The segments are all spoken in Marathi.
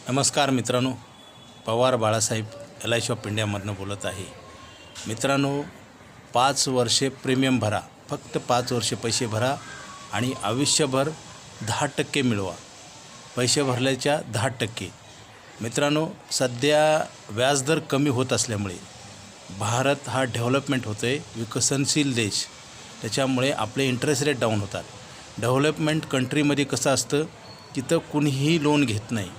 नमस्कार मित्रांनो, पवार बाळासाहेब LIC ऑफ इंडियामधनं बोलत आहे. मित्रांनो, 5 वर्षे प्रीमियम भरा, फक्त 5 वर्षे पैसे भरा आणि आयुष्यभर 10% मिळवा. पैसे भरल्याच्या 10%. मित्रांनो, सध्या व्याजदर कमी होत असल्यामुळे भारत हा डेव्हलपमेंट होतो आहे, विकसनशील देश. त्याच्यामुळे आपले इंटरेस्ट रेट डाऊन होतात. डेव्हलपमेंट कंट्रीमध्ये कसं असतं, तिथं कुणीही लोन घेत नाही.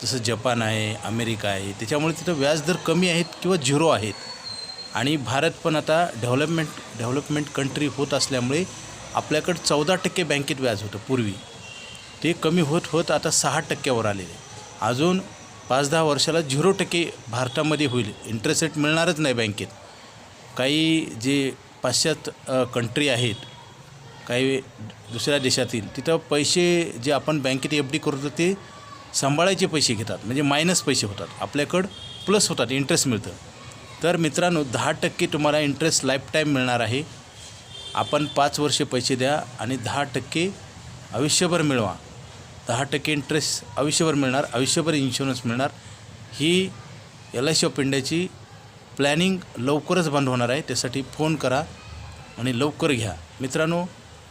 जसं जपान आहे, अमेरिका आहे, त्याच्यामुळे तिथं व्याजदर कमी आहेत किंवा झिरो आहेत. आणि भारत पण आता डेव्हलपमेंट कंट्री होत असल्यामुळे आपल्याकडं 14% बँकेत व्याज होतं पूर्वी. ते कमी होत आता 6%वर आलेले. अजून 5-10 वर्षाला 0% भारतामध्ये होईल. इंटरेस्ट रेट मिळणारच नाही बँकेत. काही जे पाश्चात्य कंट्री आहेत, काही दुसऱ्या देशातील, तिथं पैसे जे आपण बँकेत FD करतो ते सांभाळायचे पैसे घेतात, म्हणजे मायनस पैसे होतात. आपल्याकडं प्लस होतात, इंटरेस्ट मिळतं. तर मित्रांनो, 10% तुम्हाला इंटरेस्ट लाईफ टाईम मिळणार आहे. आपण 5 वर्षे पैसे द्या आणि 10% आयुष्यभर मिळवा. 10% इंटरेस्ट आयुष्यभर मिळणार, आयुष्यभर इन्शुरन्स मिळणार. ही LIC ऑफ इंडियाची प्लॅनिंग लवकरच बंद होणार आहे. त्यासाठी फोन करा आणि लवकर घ्या. मित्रांनो,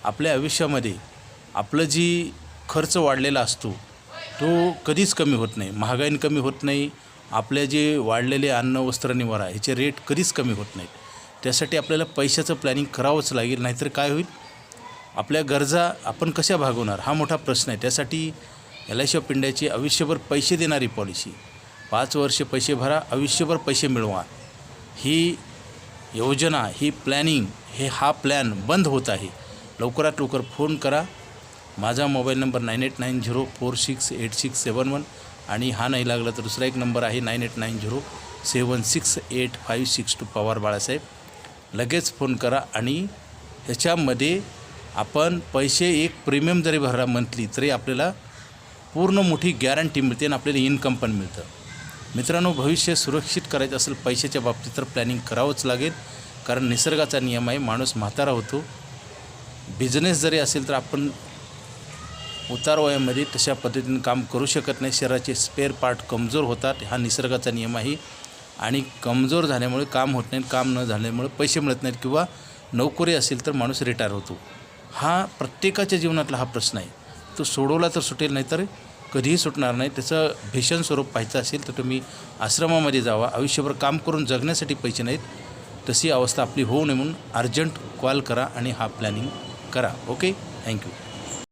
आपल्या आयुष्यामध्ये आपलं जी खर्च वाढलेला असतो तो कधीच कमी होत नाही. महागाईने कमी होत नाही. आपले जे वाढलेले अन्न, वस्त्र, निवारा ह्याचे रेट कधीच कमी होत नाहीत. त्यासाठी आपल्याला पैशाचं प्लॅनिंग करावंच लागेल. नाहीतर काय होईल, आपल्या गरजा आपण कशा भागवणार हा मोठा प्रश्न आहे. त्यासाठी LIC ऑफ इंडियाची आयुष्यभर पैसे देणारी पॉलिसी, 5 वर्षे पैसे भरा, आयुष्यभर पैसे मिळवा, ही योजना, ही प्लॅनिंग, हा प्लॅन बंद होत आहे. लवकरात लवकर फोन करा. माझा मोबाईल नंबर 9890468671 आणि हा नाही लागला तर दुसरा एक नंबर आहे 9890768562 पवार बाळासाहेब. लगेच फोन करा. आणि ह्याच्यामध्ये आपण पैसे एक प्रीमियम जरी भरा मंथली तरी आपल्याला पूर्ण मोठी गॅरंटी मिळते आणि आपल्याला इन्कम पण मिळतं. मित्रांनो, भविष्य सुरक्षित करायचं असेल पैशाच्या बाबतीत तर प्लॅनिंग करावंच लागेल. कारण निसर्गाचा नियम आहे, माणूस म्हातारा होतो. बिझनेस जरी असेल तर आपण उतार वयामध्ये तशा पद्धतीने काम करू शकत नाही. शरीराचे स्पेअर पार्ट कमजोर होतात, हा निसर्गाचा नियम आहे. आणि कमजोर झाल्यामुळे काम होत नाही, काम न झाल्यामुळे पैसे मिळत नाहीत, किंवा नोकरी असेल तर माणूस रिटायर होतो. हा प्रत्येकाच्या जीवनातला हा प्रश्न आहे. तो सोडवला तर सुटेल, नाही तर कधीही सुटणार नाही. त्याचं भीषण स्वरूप पाहायचं असेल तर तुम्ही आश्रमामध्ये जावा. आयुष्यभर काम करून जगण्यासाठी पैसे नाहीत, तशी अवस्था आपली होऊ नये म्हणून अर्जंट कॉल करा आणि हा प्लॅनिंग करा. Okay, thank you.